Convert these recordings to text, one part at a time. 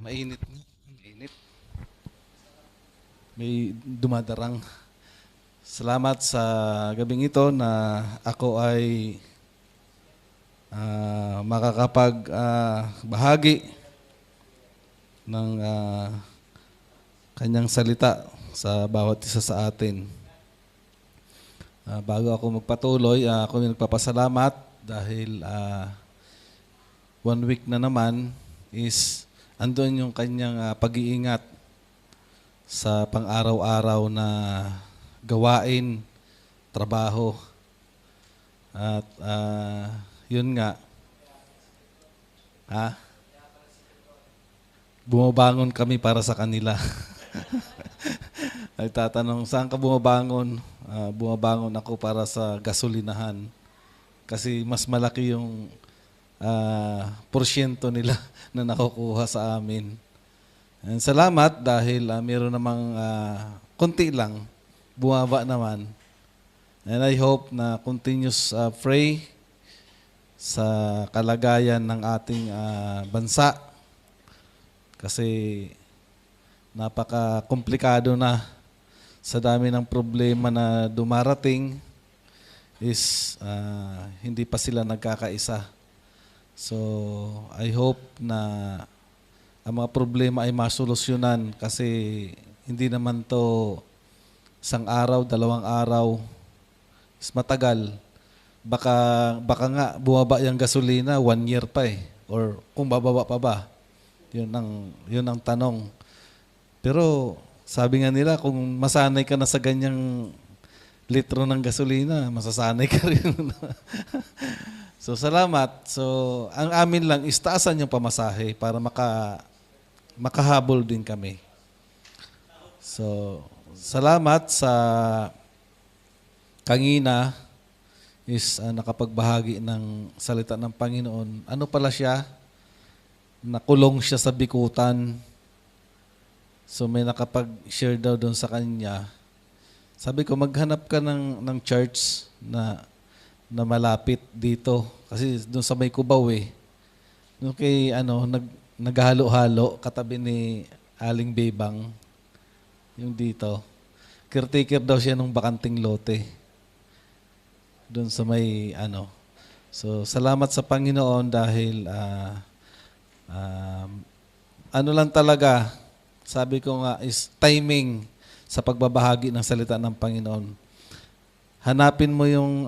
Mainit na. Mainit. May dumadarang. Salamat sa gabing ito na ako ay makakapag bahagi ng kanyang salita sa bawat isa sa atin. Bago ako magpatuloy, ako ay nagpapasalamat dahil 1 week na naman is andun yung kanyang pag-iingat sa pang-araw-araw na gawain, trabaho. At yun nga, bumabangon kami para sa kanila. Nagtatanong, saan ka bumabangon? Bumabangon ako para sa gasolinahan. Kasi mas malaki yung porsyento nila na nakukuha sa amin. And salamat dahil meron namang konti lang, bumaba naman. And I hope na continuous pray sa kalagayan ng ating bansa. Kasi napaka-komplikado na sa dami ng problema na dumarating is hindi pa sila nagkakaisa. So, I hope na ang mga problema ay masolusyonan kasi hindi naman to isang araw, 2 araw, is matagal. Baka nga bumaba yung gasolina 1 year pa eh. Or kung bababa pa ba. Yun ang tanong. Pero sabi nga nila, kung masanay ka na sa ganyang litro ng gasolina, masasanay ka rin. So, salamat. So, ang amin lang is taasan yung pamasahe para makahabol din kami. So, salamat sa kanina is nakapagbahagi ng salita ng Panginoon. Ano pala siya? Nakulong siya sa bikutan. So, may nakapag-share daw doon sa kanya. Sabi ko, maghanap ka ng church na malapit dito. Kasi doon sa may Cubao eh. Doon kay naghalo-halo katabi ni Aling Bebang. Yung dito. Caretaker daw siya nung bakanting lote. Doon sa may So, salamat sa Panginoon dahil ano lang talaga, sabi ko nga is timing sa pagbabahagi ng salita ng Panginoon. Hanapin mo yung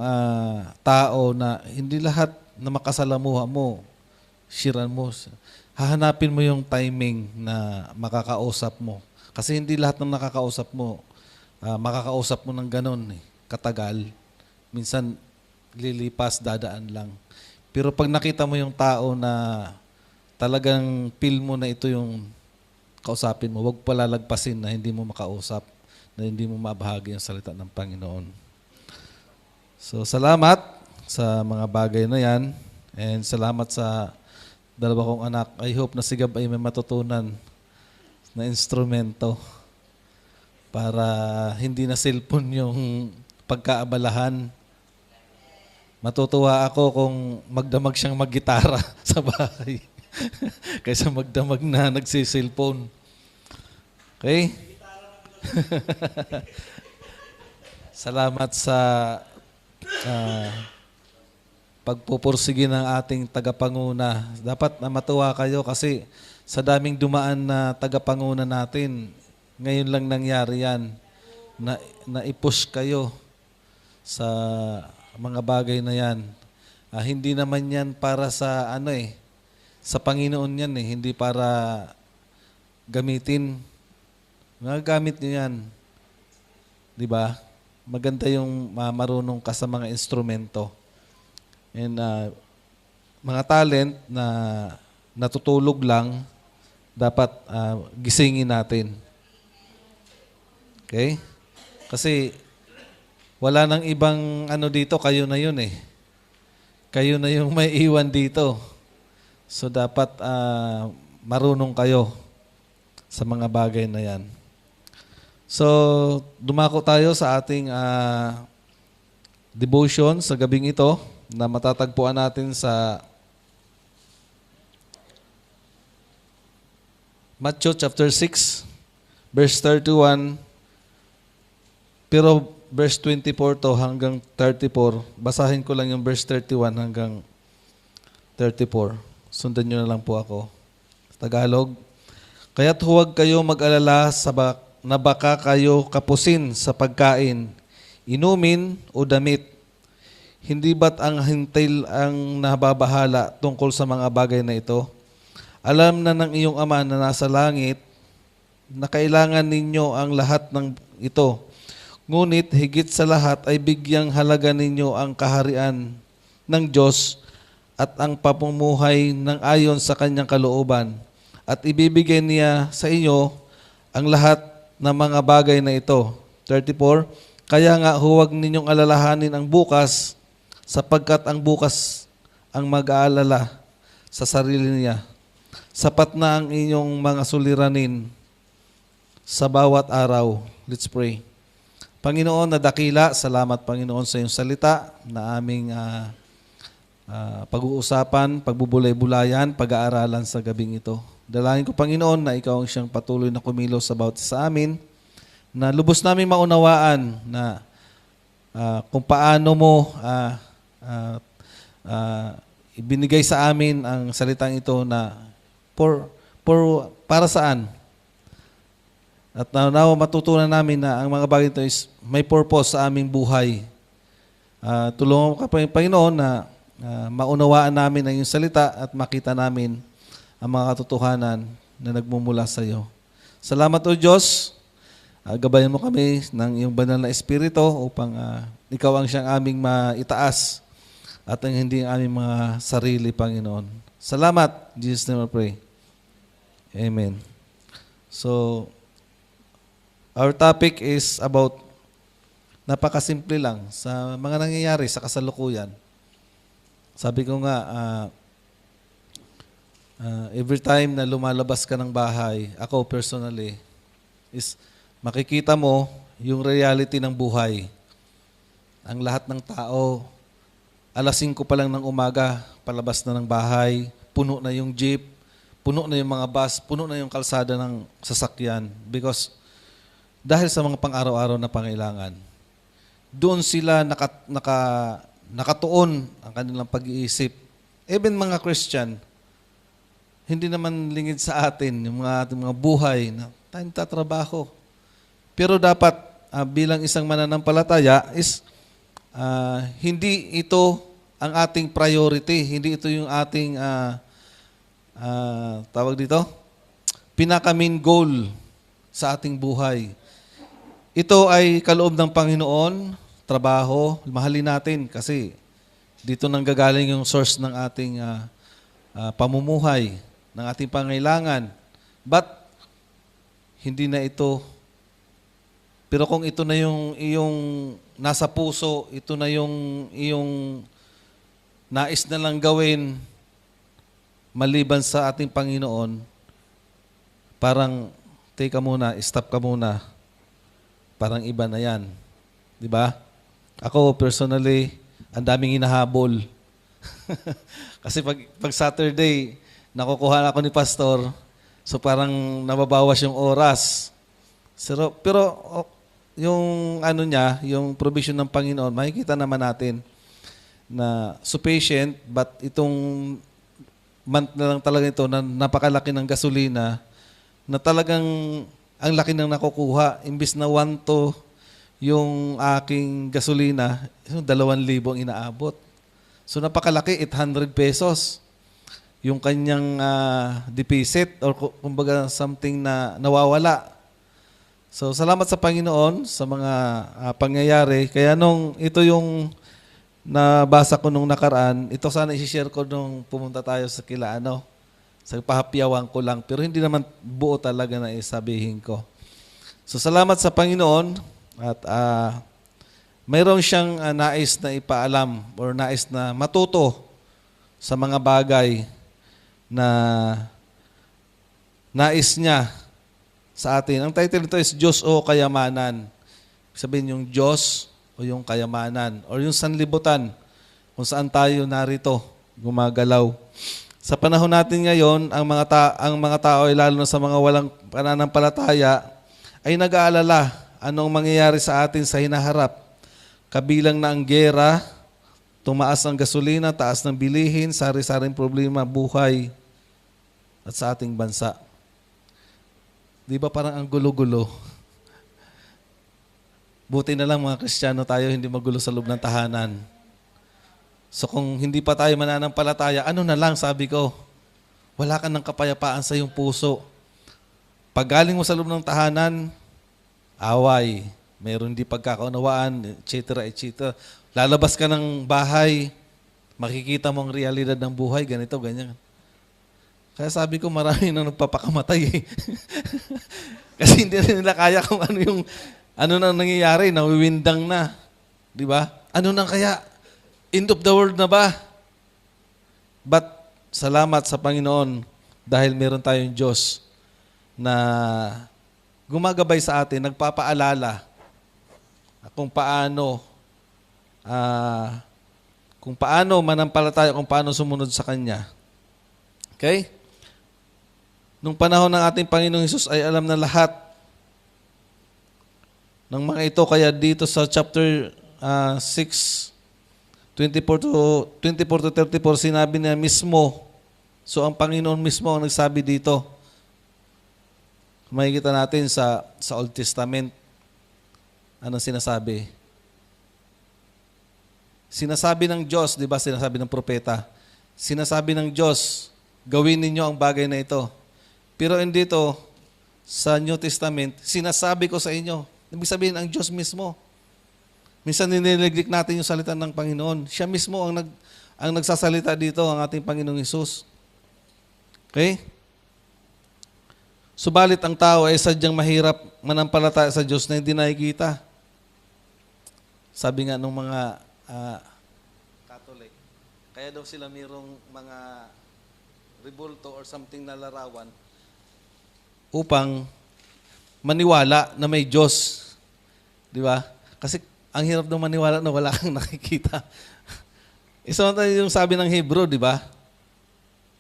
tao na hindi lahat na makasalamuha mo, shiran mo. Hahanapin mo yung timing na makakausap mo. Kasi hindi lahat ng nakakausap mo, makakausap mo ng ganun katagal. Minsan, lilipas, dadaan lang. Pero pag nakita mo yung tao na talagang feel mo na ito yung kausapin mo, huwag palalagpasin na hindi mo makausap, na hindi mo mabahagi yung salita ng Panginoon. So, salamat sa mga bagay na yan. And salamat sa 2 kong anak. I hope na si Gab ay may matutunan na instrumento para hindi na cellphone yung pagkaabalahan. Matutuwa ako kung magdamag siyang maggitara sa bahay kaysa magdamag na nagsiselfone. Okay? Salamat sa pagpupursige ng ating tagapanguna. Dapat na matuwa kayo kasi sa daming dumaan na tagapanguna natin, ngayon lang nangyari yan, na i-push kayo sa mga bagay na yan. Hindi naman yan para sa sa Panginoon yan hindi para gamitin. Magagamit niyo yan. Di ba? Maganda yung marunong ka sa mga instrumento. And mga talent na natutulog lang, dapat gisingin natin. Okay? Kasi wala nang ibang dito, kayo na yun eh. Kayo na yung may iwan dito. So dapat marunong kayo sa mga bagay na yan. So, dumako tayo sa ating devotion sa gabing ito na matatagpuan natin sa Matthew chapter 6, verse 31, pero verse 24 to hanggang 34. Basahin ko lang yung verse 31 hanggang 34. Sundan nyo na lang po ako. Tagalog. Kaya't huwag kayo mag-alala na baka kayo kapusin sa pagkain, inumin o damit. Hindi ba't ang hintil ang nababahala tungkol sa mga bagay na ito? Alam na ng iyong Ama na nasa langit na kailangan ninyo ang lahat ng ito. Ngunit higit sa lahat ay bigyang halaga ninyo ang kaharian ng Diyos at ang pamumuhay ng ayon sa kanyang kalooban. At ibibigay niya sa inyo ang lahat ng mga bagay na ito. 34, kaya nga huwag ninyong alalahanin ang bukas sapagkat ang bukas ang mag-aalala sa sarili niya. Sapat na ang inyong mga suliranin sa bawat araw. Let's pray. Panginoon na dakila, salamat Panginoon sa iyong salita na aming pag-uusapan, pagbubulay-bulayan, pag-aaralan sa gabing ito. Dalangin ko Panginoon na ikaw ang siyang patuloy na kumilos sa bawat sa amin, na lubos namin maunawaan na kung paano mo ibinigay sa amin ang salitang ito na para saan? At now matutunan namin na ang mga bagay ito is may purpose sa aming buhay. Tulungan ka Panginoon na maunawaan namin ang iyong salita at makita namin ang mga katotohanan na nagmumula sa iyo. Salamat o Diyos. Gabayan mo kami ng iyong banal na espiritu upang ikaw ang siyang aming maitaas at ang hindi ang aming mga sarili, Panginoon. Salamat. In Jesus' name I pray. Amen. So, our topic is about napakasimple lang sa mga nangyayari sa kasalukuyan. Sabi ko nga, every time na lumalabas ka ng bahay, ako personally, is makikita mo yung reality ng buhay. Ang lahat ng tao, alas 5 pa lang ng umaga, palabas na ng bahay, puno na yung jeep, puno na yung mga bus, puno na yung kalsada ng sasakyan. Because dahil sa mga pang-araw-araw na pangailangan, doon sila nakatuon ang kanilang pag-iisip. Even mga Christian, hindi naman lingid sa atin yung ating mga buhay na tayong tatrabaho. Pero dapat bilang isang mananampalataya is hindi ito ang ating priority. Hindi ito yung ating tawag dito, pinaka-main goal sa ating buhay. Ito ay kaloob ng Panginoon, trabaho, mahalin natin kasi dito nanggagaling yung source ng ating pamumuhay, ng ating pangailangan. But hindi na ito. Pero kung ito na yung iyong nasa puso, ito na yung iyong nais na lang gawin maliban sa ating Panginoon, parang take ka muna, stop ka muna. Parang iba na yan. Di ba? Ako personally, ang daming hinahabol. Kasi pag Saturday, nakukuha ako ni Pastor, so parang nababawas yung oras. Pero yung ano niya, yung provision ng Panginoon, makikita naman natin na sufficient, but itong month na lang talaga ito na napakalaki ng gasolina na talagang ang laki ng nakukuha. Imbis na 1 to yung aking gasolina, 2,000 ang inaabot. So napakalaki, 800 pesos. Yung kanyang deficit or kumbaga something na nawawala. So salamat sa Panginoon sa mga pangyayari. Kaya nung ito yung nabasa ko nung nakaraan, ito sana i-share ko nung pumunta tayo sa sa pahapyawan ko lang, pero hindi naman buo talaga na isabihin ko. So salamat sa Panginoon at mayroon siyang nais na ipaalam or nais na matuto sa mga bagay na nais niya sa atin. Ang title nito is Diyos o Kayamanan. Sabihin yung Diyos o yung kayamanan, or yung sanlibutan, kung saan tayo narito, gumagalaw. Sa panahon natin ngayon, ang mga tao ay lalo na sa mga walang pananampalataya ay nag-aalala anong mangyayari sa atin sa hinaharap. Kabilang na ang giyera, tumaas ng gasolina, taas ng bilihin, sari-saring problema, buhay at sa ating bansa. Di ba parang ang gulo-gulo? Buti na lang mga Kristiyano tayo, hindi magulo sa loob ng tahanan. So kung hindi pa tayo mananampalataya, ano na lang sabi ko, wala ka ng kapayapaan sa iyong puso. Pag galing mo sa loob ng tahanan, away, mayroon di pagkakaunawaan, etc., etc. Lalabas ka ng bahay, makikita mo ang realidad ng buhay, ganito, ganyan. Kaya sabi ko, marami na nagpapakamatay eh. Kasi hindi rin nila kaya kung ano nang nangyayari, nawiwindang na. Di ba? Ano nang kaya? End of the world na ba? But salamat sa Panginoon dahil meron tayong Diyos na gumagabay sa atin, nagpapaalala kung paano manampalataya, kung paano sumunod sa Kanya. Okay? Nung panahon ng ating Panginoong Hesus ay alam na lahat ng mga ito, kaya dito sa chapter 6, 24 to 34, sinabi niya mismo. So ang Panginoon mismo ang nagsabi dito. Makikita natin sa Old Testament, anong sinasabi? Sinasabi ng Diyos, di ba? Sinasabi ng propeta. Sinasabi ng Diyos, gawin ninyo ang bagay na ito. Pero dito, sa New Testament, sinasabi ko sa inyo. Ibig sabihin, ang Diyos mismo. Minsan niniliglik natin yung salita ng Panginoon. Siya mismo ang nagsasalita dito, ang ating Panginoong Hesus. Okay? Subalit ang tao ay sadyang mahirap manampalataya sa Diyos na hindi nakikita. Sabi nga ng mga Catholic, kaya daw sila mayroong mga rebulto or something na larawan upang maniwala na may Diyos. Di ba? Kasi ang hirap daw maniwala na wala kang nakikita. Isa naman yung sabi ng Hebrew, di ba?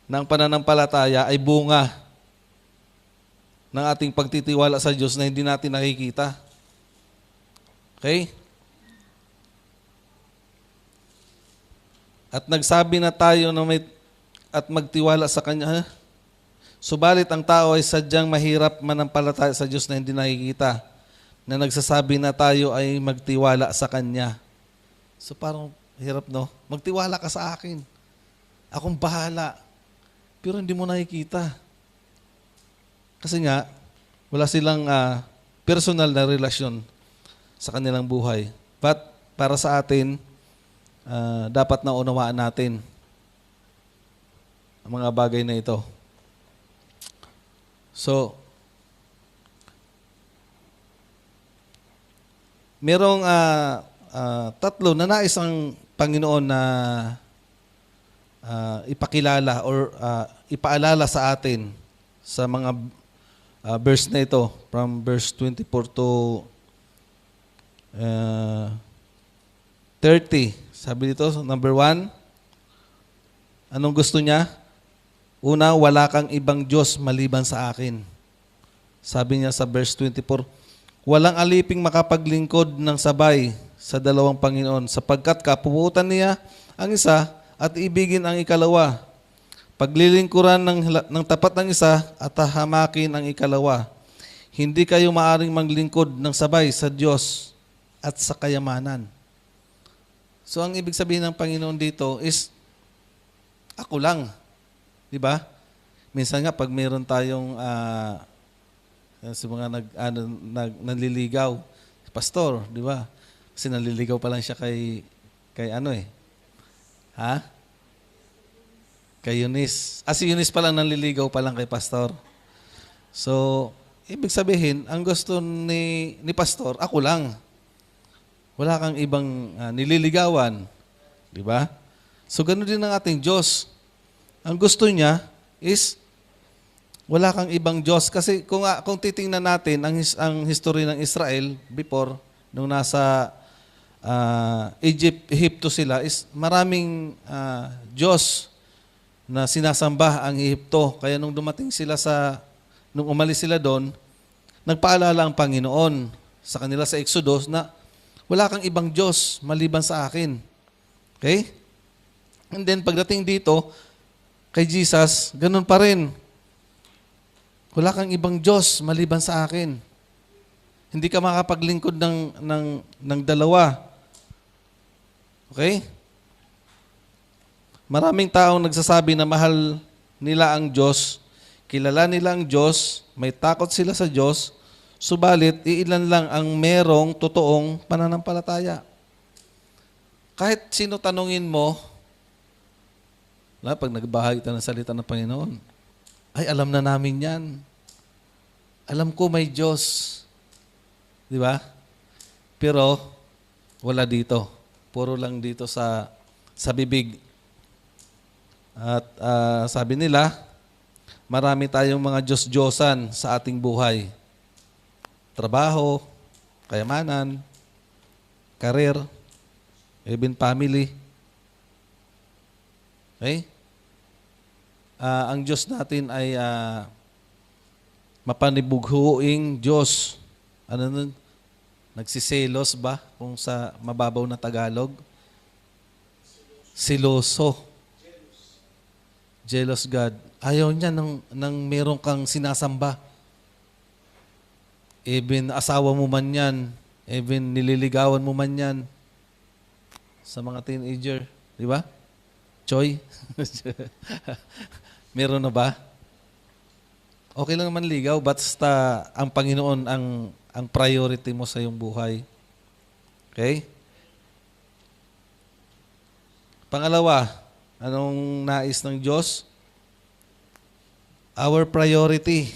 Na ang pananampalataya ay bunga ng ating pagtitiwala sa Diyos na hindi natin nakikita. Okay? At nagsabi na tayo na at magtiwala sa Kanya. Subalit ang tao ay sadyang mahirap manampalataya sa Diyos na hindi nakikita, na nagsasabi na tayo ay magtiwala sa Kanya. So parang hirap, no? Magtiwala ka sa akin. Akong bahala. Pero hindi mo nakikita. Kasi nga, wala silang personal na relasyon sa kanilang buhay. But para sa atin, dapat na unawaan natin ang mga bagay na ito. So, merong tatlo na nais ang Panginoon na ipakilala or ipaalala sa atin sa mga verse na ito, from verse 24 to 30. Sabi dito, number 1, anong gusto niya? Una, wala kang ibang Diyos maliban sa akin. Sabi niya sa verse 24, walang aliping makapaglingkod ng sabay sa dalawang Panginoon, sapagkat kapuputan niya ang isa at ibigin ang ikalawa. Paglilingkuran ng tapat ng isa at hahamakin ang ikalawa. Hindi kayo maaring maglingkod ng sabay sa Diyos at sa kayamanan. So ang ibig sabihin ng Panginoon dito is, ako lang. Di ba? Minsan nga pag meron tayong sa mga nanliligaw, pastor, di ba? Kasi nanliligaw pa lang siya kay kay Eunice. Si Eunice pa lang nanliligaw pa lang kay pastor. So, ibig sabihin, ang gusto ni pastor, ako lang. Wala kang ibang nililigawan. Di ba? So, ganoon din ang ating Diyos. Ang gusto niya is wala kang ibang Diyos. Kasi kung titingnan natin ang history ng Israel before, nung nasa Egypto sila, is maraming Diyos na sinasamba ang Ehipto. Kaya nung nung umalis sila doon, nagpaalala ang Panginoon sa kanila sa Exodus na wala kang ibang Diyos maliban sa akin. Okay? And then pagdating dito, kay Jesus, ganun pa rin. Wala kang ibang Diyos maliban sa akin. Hindi ka makapaglingkod ng dalawa. Okay? Maraming taong nagsasabi na mahal nila ang Diyos, kilala nila ang Diyos, may takot sila sa Diyos, subalit iilan lang ang merong totoong pananampalataya. Kahit sino tanungin mo, pag nagbahagi tayo ng salita ng Panginoon, ay alam na namin yan. Alam ko may Diyos. Di ba? Pero wala dito. Puro lang dito sa bibig. At sabi nila, marami tayong mga Diyos-Diyosan sa ating buhay. Trabaho, kayamanan, career, even family. Okay? Ang Diyos natin ay mapanibughuing Diyos. Ano nun? Nagsiselos ba? Kung sa mababaw na Tagalog? Siloso. Jealous God. Ayaw niya nang meron kang sinasamba. Even asawa mo man yan, even nililigawan mo man yan sa mga teenager. Di ba? Choy? Meron na ba? Okay lang naman ligaw, basta ang Panginoon ang priority mo sa iyong buhay. Okay? Pangalawa, anong nais ng Diyos? Our priority.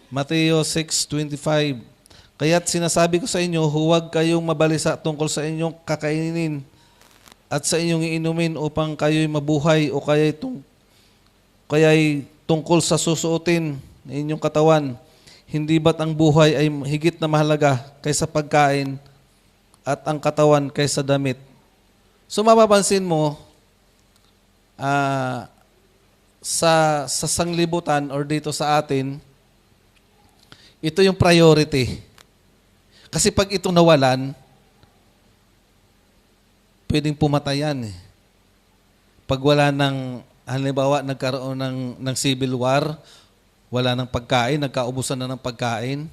Mateo 6:25. Kaya't sinasabi ko sa inyo, huwag kayong mabalisa tungkol sa inyong kakainin at sa inyong iinumin upang kayo'y mabuhay o kaya'y tungkol sa susuotin ng inyong katawan. Hindi ba't ang buhay ay higit na mahalaga kaysa pagkain at ang katawan kaysa damit? So mapapansin mo, sa sanglibutan or dito sa atin, ito yung priority. Kasi pag ito nawalan, pwedeng pumatayan. Pag wala ng, halimbawa, nagkaroon ng civil war, wala ng pagkain, nagkaubusan na ng pagkain.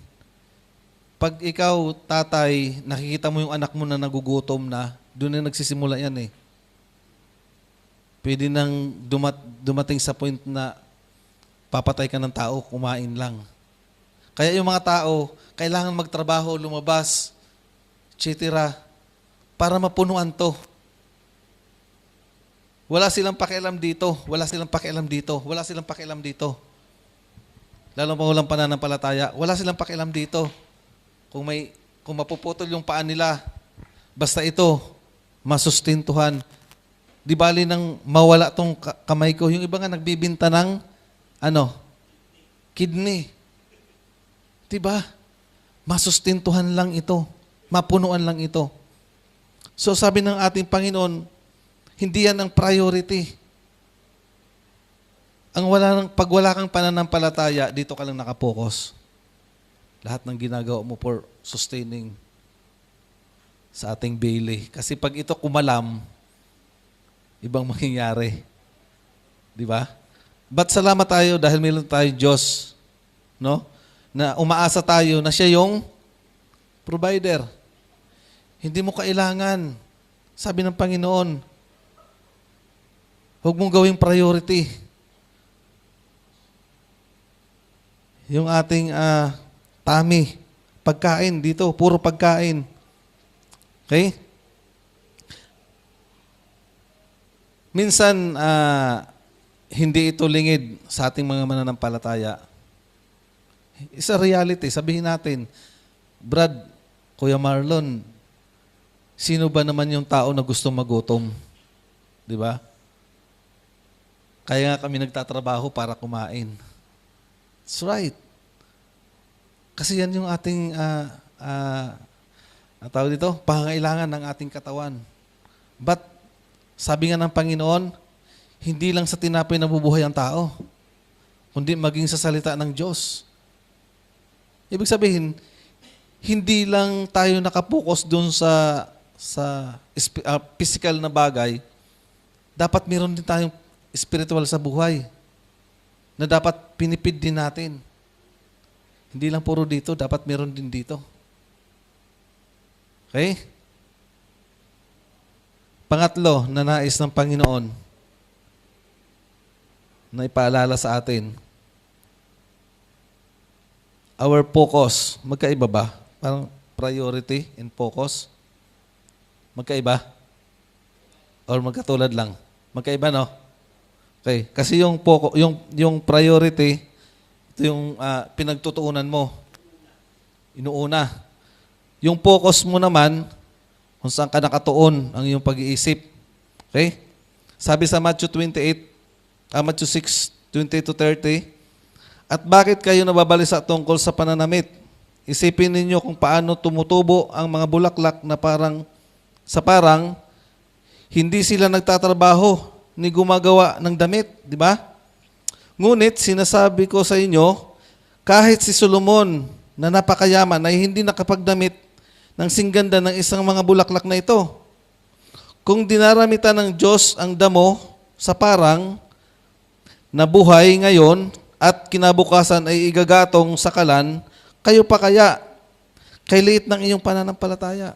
Pag ikaw, tatay, nakikita mo yung anak mo na nagugutom na, doon na nagsisimula yan eh. Pwede nang dumating sa point na papatay ka ng tao, kumain lang. Kaya yung mga tao, kailangan magtrabaho, lumabas, etc. para mapunuan to. Wala silang pakialam dito, wala silang pakialam dito, wala silang pakialam dito. Lalo pa walang pananampalataya, wala silang pakialam dito. Kung mapuputol yung paa nila, basta ito, masustintuhan. Di bali nang mawala tong kamay ko. Yung iba nga nagbibinta ng, kidney. Diba? Masustintuhan lang ito. Mapunuan lang ito. So sabi ng ating Panginoon, hindi yan ang priority. Pag wala kang pananampalataya, dito ka lang nakapokus. Lahat ng ginagawa mo for sustaining sa ating belly. Kasi pag ito kumalam, ibang mangyayari. Di ba? But salamat tayo dahil mayroon tayo Diyos, no? Na umaasa tayo na siya yung provider. Hindi mo kailangan. Sabi ng Panginoon, huwag mong gawing priority. Yung ating tummy, pagkain dito, puro pagkain. Okay? Minsan, hindi ito lingid sa ating mga mananampalataya. It's a reality. Sabihin natin, Brad, Kuya Marlon, sino ba naman yung tao na gusto magutom? Di ba? Kaya nga kami nagtatrabaho para kumain. That's right. Kasi yan yung ating tawag dito, pangangailangan ng ating katawan. But, sabi nga ng Panginoon, Hindi lang sa tinapay nabubuhay ang tao, kundi maging sa salita ng Diyos. Ibig sabihin, hindi lang tayo nakapokus doon sa physical na bagay, dapat meron din tayong spiritual sa buhay na dapat pinipid din natin. Hindi lang puro dito, dapat meron din dito. Okay? Pangatlo na nais ng Panginoon na ipaalala sa atin, our focus, magkaiba ba? Parang priority and focus. Magkaiba? Or magkatulad lang? Magkaiba, no? Okay. Kasi yung priority, ito yung pinagtutuunan mo. Inuuna. Yung focus mo naman, kung saan ka nakatuon ang iyong pag-iisip. Okay? Sabi sa Matthew 6, 20-30, at bakit kayo nababalisa tungkol sa pananamit? Isipin ninyo kung paano tumutubo ang mga bulaklak na parang hindi sila nagtatrabaho ni gumagawa ng damit, di ba? Ngunit sinasabi ko sa inyo, kahit si Solomon na napakayaman ay hindi nakapagdamit ng singganda ng isang mga bulaklak na ito. Kung dinaramitan ng Diyos ang damo sa parang na buhay ngayon at kinabukasan ay igagatong sa kalan, kayo pa kaya? Kay liit ng iyong pananampalataya.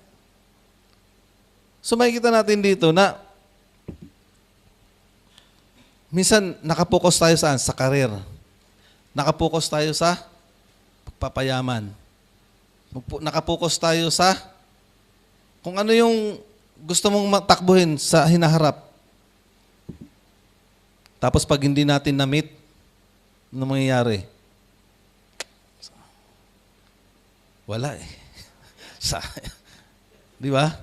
So makikita natin dito na minsan nakapokus tayo saan? Sa karir. Nakapokus tayo sa pagpapayaman. Nakapokus tayo sa kung ano yung gusto mong matakbuhin sa hinaharap. Tapos pag hindi natin na-meet, ano mangyayari? Wala eh. Di ba?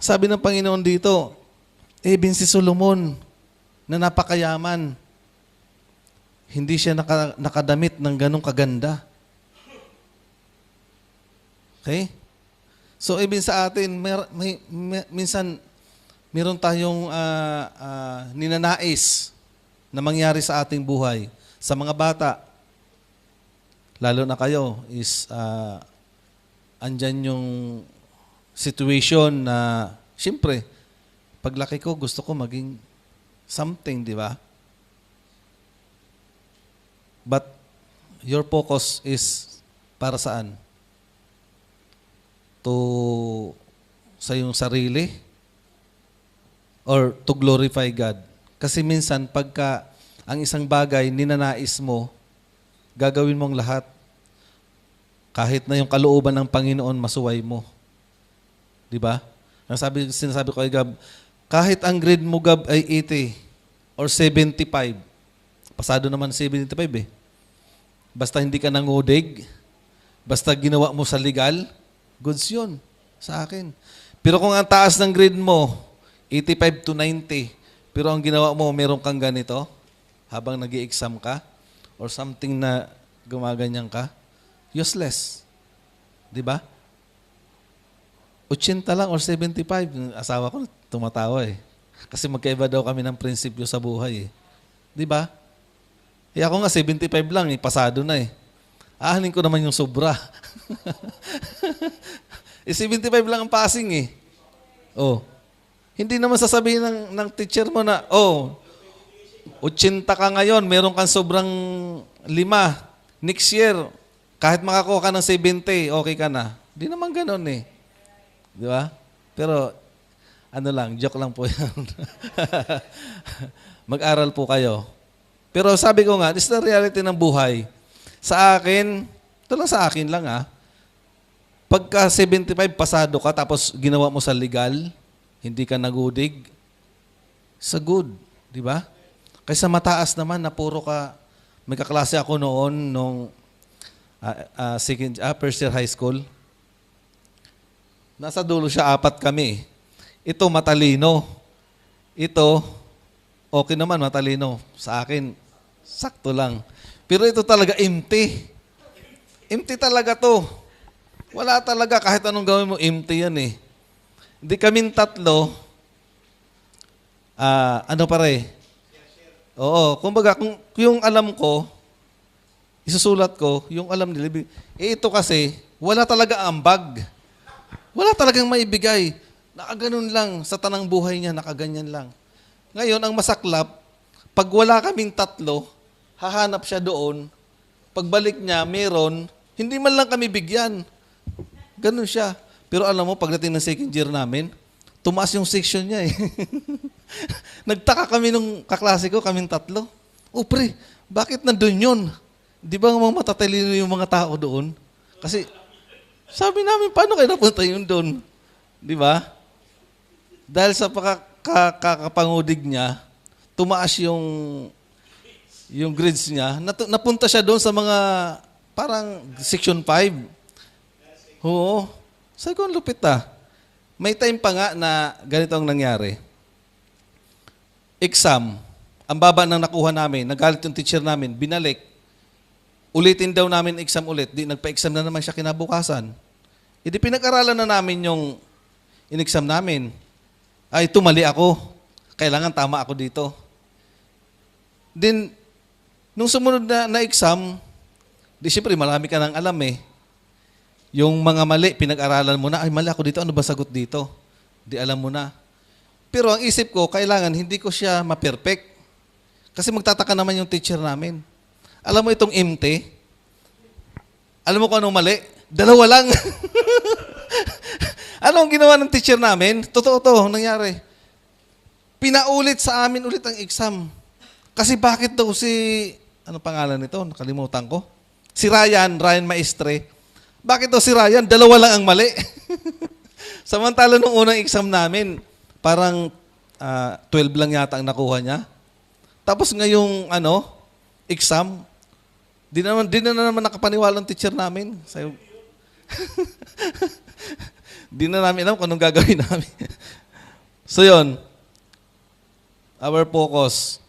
Sabi ng Panginoon dito, even si Solomon na napakayaman, hindi siya nakadamit ng ganong kaganda. Okay? So, even sa atin, minsan, meron tayong ninanais na mangyari sa ating buhay. Sa mga bata, lalo na kayo, is andyan yung situation na, siyempre, paglaki ko, gusto ko maging something, di ba? But, your focus is para saan? Sa iyong sarili? Or to glorify God? Kasi minsan, pagka ang isang bagay, ninanais mo, gagawin mong lahat. Kahit na yung kalooban ng Panginoon, masuway mo. Di ba? Sinasabi ko kay Gab, kahit ang grade mo, Gab, ay 80 or 75, pasado naman 75 eh. Basta hindi ka nangudig, basta ginawa mo sa legal, goods yun sa akin. Pero kung ang taas ng grade mo, 85 to 90, pero ang ginawa mo, meron kang ganito, habang nag-i-exam ka, or something na gumaganyan ka, useless. Di ba? 80 lang or 75. Yung asawa ko tumatawa eh. Kasi magkaiba daw kami ng prinsipyo sa buhay eh. Di ba? Eh ako nga 75 lang eh, pasado na eh. Ahanin ko naman yung sobra. 75 lang ang passing eh. Oh. Hindi naman sasabihin ng teacher mo na, 80 ka ngayon, meron kang sobrang 5. Next year, kahit makakuha ka ng 70, okay ka na. Hindi naman ganun eh. Di ba? Pero, joke lang po yan. Mag-aral po kayo. Pero sabi ko nga, this is the reality ng buhay. Sa akin, ito lang sa akin lang pagka 75, pasado ka, tapos ginawa mo sa legal, hindi ka nagudig, sa good. Di ba? Kaysa mataas naman na puro ka, may kaklase ako noon, nung first year high school. Nasa dulo siya, 4 kami. Ito, matalino. Ito, okay naman, matalino. Sa akin, sakto lang. Pero ito talaga empty. Empty talaga to. Wala talaga, kahit anong gawin mo, empty yan eh. Hindi kaming 3, ano pare? Oo, kumbaga, kung yung alam ko, isusulat ko, yung alam nila. Ito kasi, wala talaga ambag. Wala talagang maibigay. Nakaganon lang, sa tanang buhay niya, nakaganyan lang. Ngayon, ang masaklap, pag wala kaming tatlo, hahanap siya doon, pagbalik niya, meron, hindi man lang kami bigyan. Ganun siya. Pero alam mo, pagdating ng second year namin, tumaas yung section niya eh. Nagtaka kami nung kaklase ko, kaming tatlo. O pre, bakit nandun yun? Di ba mga matatalino yung mga tao doon? Kasi sabi namin, paano kayo napunta yun doon? Di ba? Dahil sa kakapangudig niya, tumaas yung grades niya, napunta siya doon sa mga parang section 5. Oo. Sabi ko, ang lupit May time pa nga na ganito ang nangyari. Exam, ang baba ng nakuha namin, nagalit yung teacher namin, binalik. Ulitin daw namin exam ulit. Di, nagpa-exam na naman siya kinabukasan. Hindi pinag-aralan na namin yung in-exam namin. Ay, tumali ako. Kailangan tama ako dito. Then, nung sumunod na exam, di siyempre marami ka nang alam eh. Yung mga mali, pinag-aralan mo na, ay mali ako dito, ano ba sagot dito? Di alam mo na. Pero ang isip ko, kailangan hindi ko siya ma-perfect. Kasi magtataka naman yung teacher namin. Alam mo itong MT? Alam mo kung anong mali? 2 lang. Ano ang ginawa ng teacher namin? Totoo to, nangyari. Pinaulit sa amin ulit ang exam. Kasi bakit daw ano pangalan nito? Nakalimutan ko. Si Ryan Maestre. Bakit daw si Ryan? 2 lang ang mali. Samantala nung unang exam namin, parang 12 lang yata ang nakuha niya. Tapos ngayong exam, di na naman nakapaniwala ng teacher namin. Sayo, di na namin alam kung anong gagawin namin. So yun, our focus.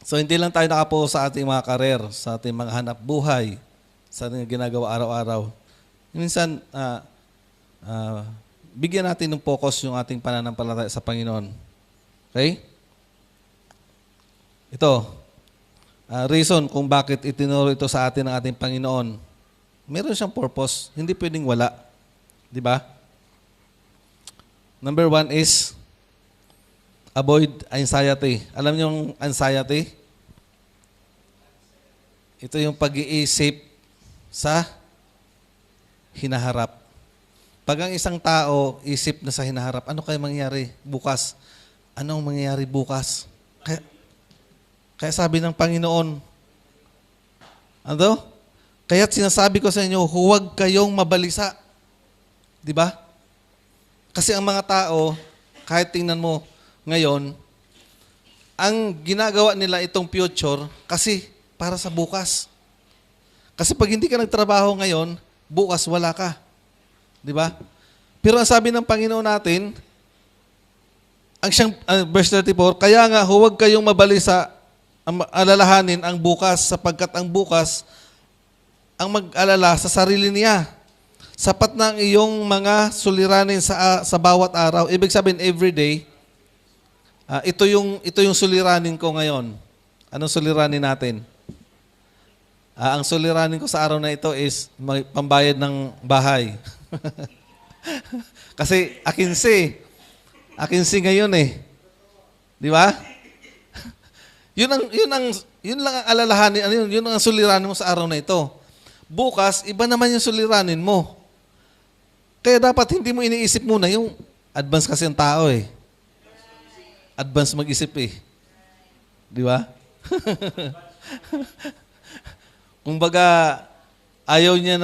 So hindi lang tayo nakapokus sa ating mga karir, sa ating mga hanap buhay, sa ating ginagawa araw-araw. Minsan, bigyan natin ng focus yung ating pananampalataya sa Panginoon. Okay? Ito, reason kung bakit itinuro ito sa atin ng ating Panginoon. Meron siyang purpose. Hindi pwedeng wala. Di ba? Number 1 is avoid anxiety. Alam niyo yung anxiety? Ito yung pag-iisip sa hinaharap. Pag ang isang tao isip na sa hinaharap, ano kaya mangyayari bukas? Anong mangyayari bukas? Kaya sabi ng Panginoon, kaya't sinasabi ko sa inyo, huwag kayong mabalisa. Di ba? Kasi ang mga tao, kahit tingnan mo ngayon, ang ginagawa nila itong future kasi para sa bukas. Kasi pag hindi ka nagtrabaho ngayon, bukas wala ka. Di ba? Pero ang sabi ng Panginoon natin, verse 34, kaya nga huwag kayong mabalisa, alalahanin ang bukas sapagkat ang bukas ang mag-alala sa sarili niya. Sapat na ang iyong mga suliranin sa bawat araw. Ibig sabihin, every day, ito yung suliranin ko ngayon. Anong suliranin natin? Ang suliranin ko sa araw na ito is pambayad ng bahay. Kasi akinsi ngayon eh. Di ba? Yun lang ang alalahanin, yun ang suliranin mo sa araw na ito. Bukas, iba naman yung suliranin mo. Kaya dapat hindi mo iniisip muna yung advance kasi ang tao eh. Advance mag-isip eh. Di ba? Kumbaga, ayaw niya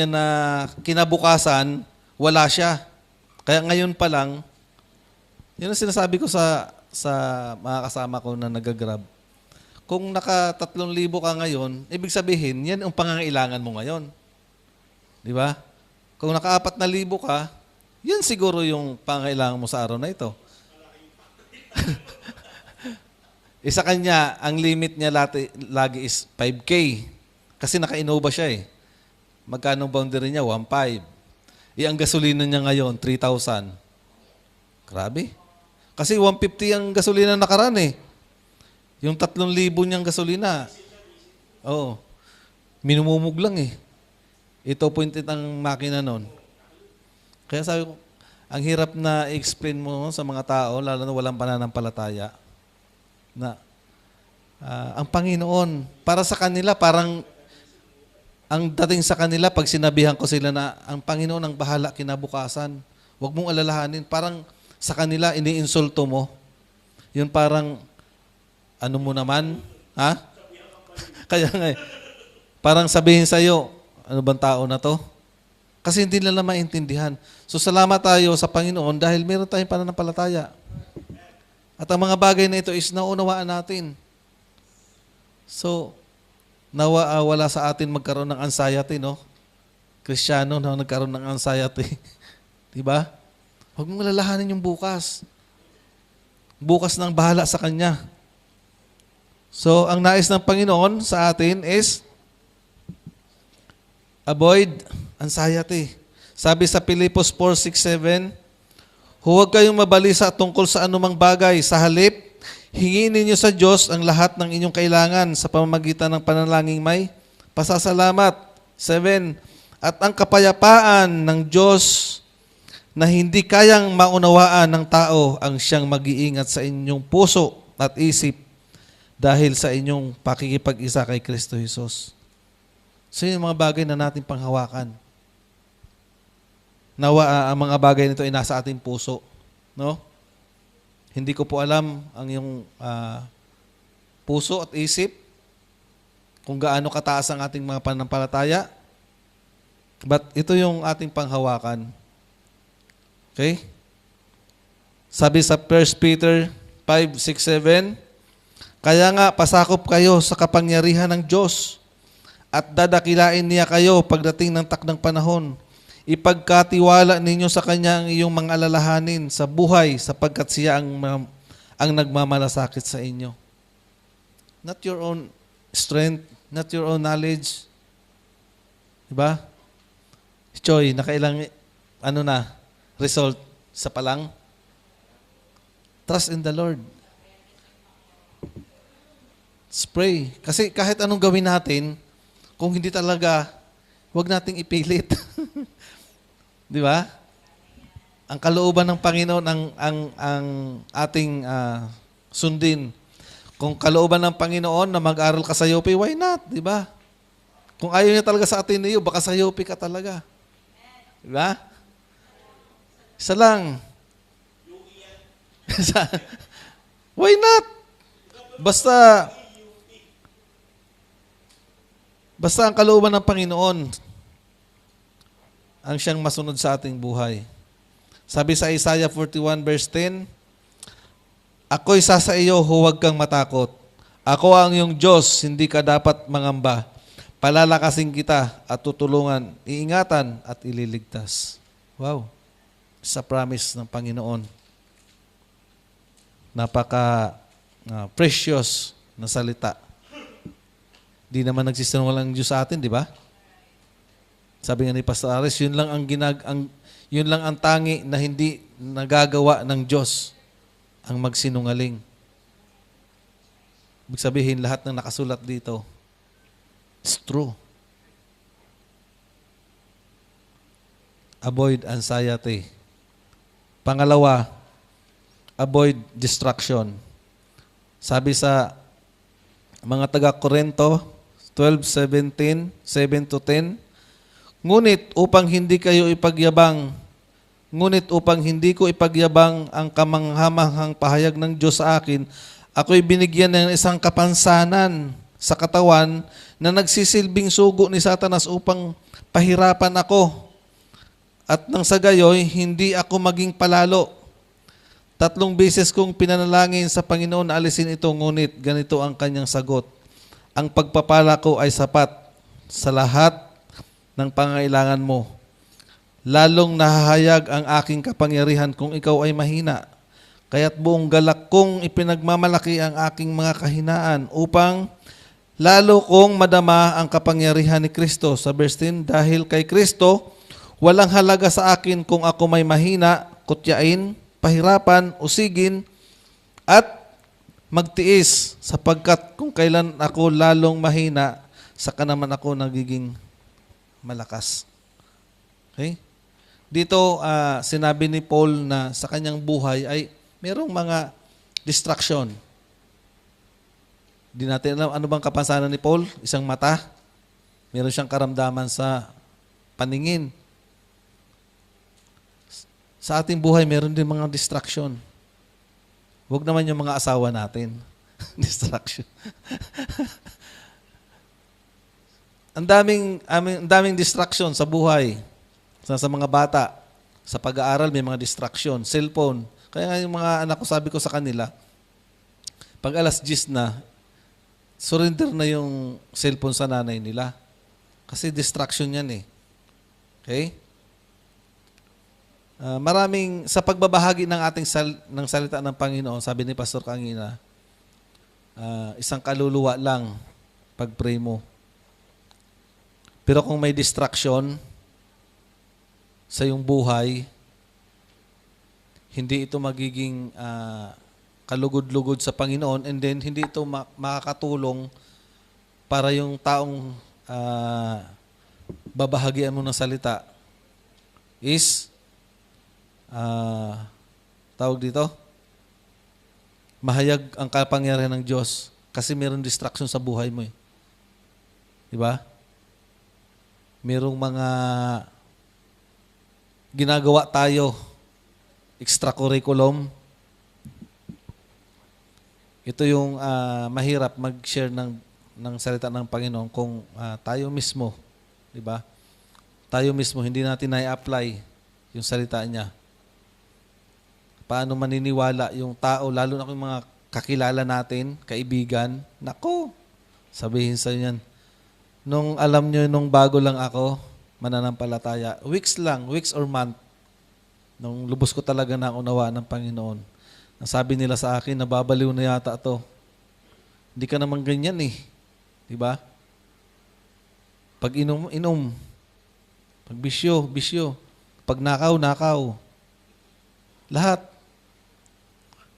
na kinabukasan, wala siya. Kaya ngayon pa lang, yun ang sinasabi ko sa mga kasama ko na nag-grab. Kung naka 3,000 ka ngayon, ibig sabihin, yan ang pangangailangan mo ngayon. Di ba? Kung naka 4,000 ka, yan siguro yung pangangailangan mo sa araw na ito. Isa kanya, ang limit niya lagi is 5K. Kasi naka-Innova siya eh. Magkano boundary niya? 1,500. Ang gasolina niya ngayon, 3,000. Grabe. Kasi 150 ang gasolina nakaraan eh. Yung 3,000 niyang gasolina. Oo. Minumumog lang eh. Ito pointed ang makina nun. Kaya sabi ko, ang hirap na i-explain mo sa mga tao, lalo na walang pananampalataya, na ang Panginoon, para sa kanila, parang ang dating sa kanila, pag sinabihan ko sila na ang Panginoon ang bahala kinabukasan, huwag mong alalahanin. Parang sa kanila, iniinsulto mo. Yun parang, ano mo naman? Ha? Kaya nga parang sabihin sa'yo, ano bang tao na to? Kasi hindi nila maintindihan. So salamat tayo sa Panginoon dahil meron tayong pananampalataya. At ang mga bagay na ito is naunawaan natin. So, wala sa atin magkaroon ng anxiety, no? Kristiyano na nagkaroon ng anxiety. Diba? Huwag mong lalahanin yung bukas. Bukas nang bahala sa Kanya. So, ang nais ng Panginoon sa atin is avoid anxiety. Sabi sa Pilipos 4:6-7, huwag kayong mabalisa tungkol sa anumang bagay. Sa halip, hingin ninyo sa Diyos ang lahat ng inyong kailangan sa pamamagitan ng panalangin may pasasalamat. 7, at ang kapayapaan ng Diyos na hindi kayang maunawaan ng tao ang siyang mag-iingat sa inyong puso at isip dahil sa inyong pakikipag-isa kay Kristo Jesus. So yun yung mga bagay na natin panghawakan. Nawa ang mga bagay nito ay nasa ating puso. No? Hindi ko po alam ang iyong puso at isip kung gaano kataas ang ating mga pananampalataya. But ito yung ating panghawakan. Okay? Sabi sa 1 Peter 5:6-7, kaya nga pasakop kayo sa kapangyarihan ng Diyos at dadakilain niya kayo pagdating ng takdang panahon. Ipagkatiwala ninyo sa Kanya ang iyong mga alalahanin sa buhay sapagkat siya ang nagmamalasakit sa inyo. Not your own strength, not your own knowledge. Diba? Choy, nakailang result sa palang? Trust in the Lord. Let's pray. Kasi kahit anong gawin natin, kung hindi talaga, huwag nating ipilit. Di ba? Ang kalooban ng Panginoon ang ating sundin. Kung kalooban ng Panginoon na mag-aral ka sa UP, why not? Di ba? Kung ayaw niya talaga sa Ateneo, baka sa UP ka talaga. Di ba? Isa lang. Why not? Basta ang kalooban ng Panginoon ang siyang masunod sa ating buhay. Sabi sa Isaiah 41:10, ako'y sa iyo, huwag kang matakot. Ako ang iyong Diyos, hindi ka dapat mangamba. Palalakasin kita at tutulungan, iingatan at ililigtas. Wow. Sa promise ng Panginoon. Napaka precious na salita. Di naman nagsisinungaling ang Diyos sa atin, di ba? Sabi nga ni Pastor Ares, yun lang ang tangi na hindi nagagawa ng Diyos, ang magsinungaling. Ibig sabihin, lahat ng nakasulat dito, it's true. Avoid anxiety. Pangalawa, avoid distraction. Sabi sa mga taga-Korinto 12:17, 7-10, ngunit upang hindi ko ipagyabang ang kamanghamanghang pahayag ng Diyos sa akin, ako'y binigyan ng isang kapansanan sa katawan na nagsisilbing sugo ni Satanas upang pahirapan ako. At nang sa gayoy, hindi ako maging palalo. 3 beses kong pinanalangin sa Panginoon na alisin ito, ngunit ganito ang kanyang sagot. Ang pagpapala ko ay sapat sa lahat ng pangailangan mo. Lalong nahahayag ang aking kapangyarihan kung ikaw ay mahina. Kaya't buong galak kong ipinagmamalaki ang aking mga kahinaan upang lalo kong madama ang kapangyarihan ni Kristo. Sa verse 10, dahil kay Kristo, walang halaga sa akin kung ako may mahina, kutyain, pahirapan, usigin, at magtiis sapagkat kung kailan ako lalong mahina, saka naman ako nagiging malakas. Okay? Dito, sinabi ni Paul na sa kanyang buhay ay merong mga distraction. Di natin alam ano bang kapansanan ni Paul? Isang mata. Meron siyang karamdaman sa paningin. Sa ating buhay, meron din mga distraction. Huwag naman yung mga asawa natin. Distraction. Ang daming distraction sa buhay. Sa mga bata, sa pag-aaral may mga distraction, cellphone. Kaya nga yung mga anak ko, sabi ko sa kanila, pag alas 10 na, surrender na yung cellphone sa nanay nila. Kasi distraction yan eh. Okay? Sa pagbabahagi ng ating ng salita ng Panginoon, sabi ni Pastor Kangina, isang kaluluwa lang pag-pray mo. Pero kung may distraction sa iyong buhay, hindi ito magiging kalugod-lugod sa Panginoon, and then hindi ito makakatulong para yung taong babahagian mo ng salita is tawag dito, mahayag ang kapangyarihan ng Diyos kasi mayroong distraction sa buhay mo eh. Diba? Mayroong mga ginagawa tayo, extracurriculum. Ito yung mahirap mag-share ng salita ng Panginoon kung tayo mismo, di ba? Tayo mismo, hindi natin na-apply yung salita niya. Paano maniniwala yung tao, lalo na yung mga kakilala natin, kaibigan, nako, sabihin sa yan. Nung alam nyo, nung bago lang ako, mananampalataya, weeks or month, nung lubos ko talaga na unawa ng Panginoon. Ang sabi nila sa akin, nababaliw na yata to. Hindi ka naman ganyan eh. Diba? Pag inom. Pag bisyo. Pag nakaw. Lahat.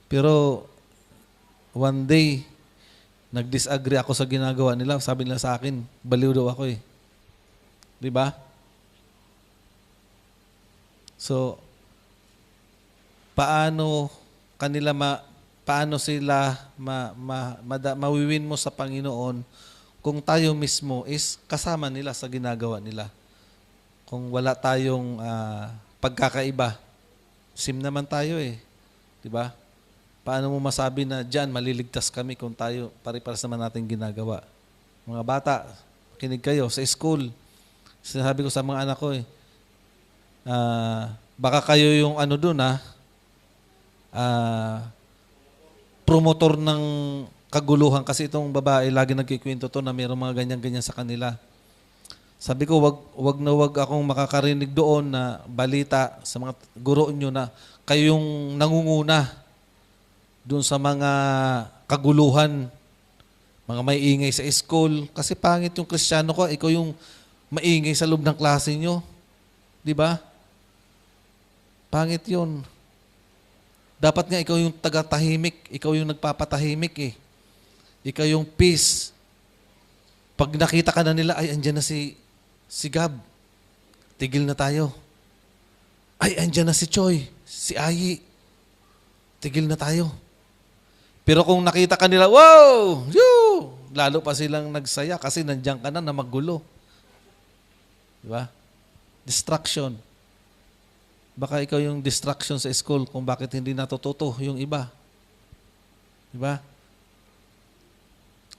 Pero, one day, nag-disagree ako sa ginagawa nila. Sabi nila sa akin, baliw daw ako eh. Diba? So, paano sila mawiwin mo sa Panginoon kung tayo mismo is kasama nila sa ginagawa nila. Kung wala tayong pagkakaiba, same naman tayo eh. Diba? Paano mo masabi na dyan maliligtas kami kung tayo pare-pares naman natin ginagawa? Mga bata, kinig kayo sa school. Sinasabi ko sa mga anak ko eh, baka kayo yung dun promotor ng kaguluhan kasi itong babae lagi nagkikwento to na mayroong mga ganyan-ganyan sa kanila. Sabi ko, wag akong makakarinig doon na balita sa mga guro nyo na kayong nangunguna doon sa mga kaguluhan, mga may ingay sa school. Kasi pangit yung Kristiyano ko, ikaw yung maingay sa loob ng klase nyo. Di ba? Pangit yun. Dapat nga ikaw yung taga-tahimik, ikaw yung nagpapatahimik eh. Ikaw yung peace. Pag nakita ka na nila, ay, andyan na si Gab. Tigil na tayo. Ay, andyan na si Choy, si Ayi. Tigil na tayo. Pero kung nakita ka nila, wow! Yoo! Lalo pa silang nagsaya kasi nandiyan ka na magulo. Diba? Distraction. Baka ikaw yung distraction sa school kung bakit hindi natututo yung iba. Diba?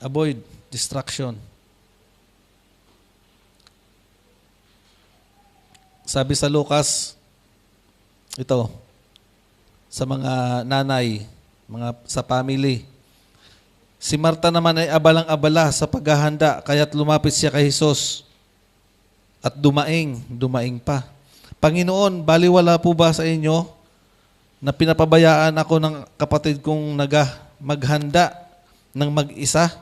Avoid distraction. Sabi sa Lucas, ito, sa mga nanay, sa family, si Marta naman ay abalang-abala sa paghahanda, kaya't lumapit siya kay Jesus at dumaing pa. Panginoon, baliwala po ba sa inyo na pinapabayaan ako ng kapatid kong maghanda ng nag-iisa?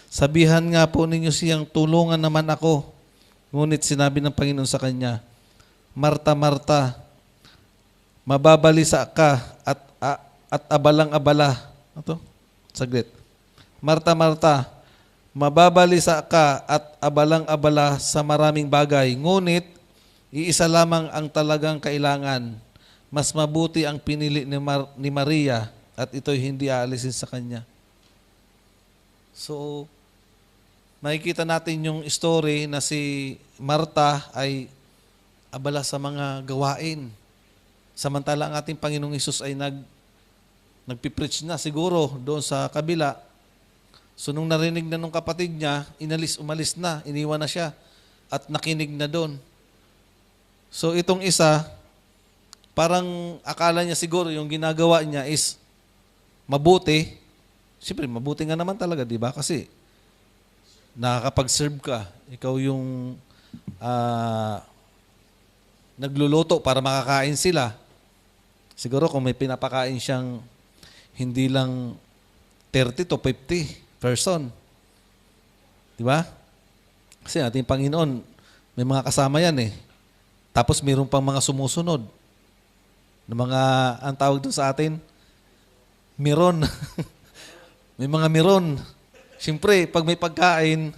Sabihan nga po ninyo siyang tulungan naman ako. Ngunit sinabi ng Panginoon sa kanya, Marta, Marta, mababalisa ka at abalang-abala. Ito, saglit. Marta, Marta, mababalisa ka at abalang-abala sa maraming bagay, ngunit iisa lamang ang talagang kailangan. Mas mabuti ang pinili ni Maria at ito'y hindi aalisin sa kanya. So, makikita natin yung story na si Marta ay abala sa mga gawain. Samantala ang ating Panginoong Hesus ay nagpipreach na siguro doon sa kabila. So nung narinig na nung kapatid niya, umalis na, iniwan na siya at nakinig na doon. So itong isa, parang akala niya siguro yung ginagawa niya is mabuti. Siyempre, mabuti nga naman talaga, di ba? Kasi nakakapag-serve ka. Ikaw yung nagluluto para makakain sila. Siguro kung may pinapakain siyang hindi lang 30 to 50 person. Di ba? Kasi ating Panginoon, may mga kasama yan eh. Tapos mayroon pang mga sumusunod. Na mga, ang tawag doon sa atin, miron. May mga miron. Siyempre, pag may pagkain,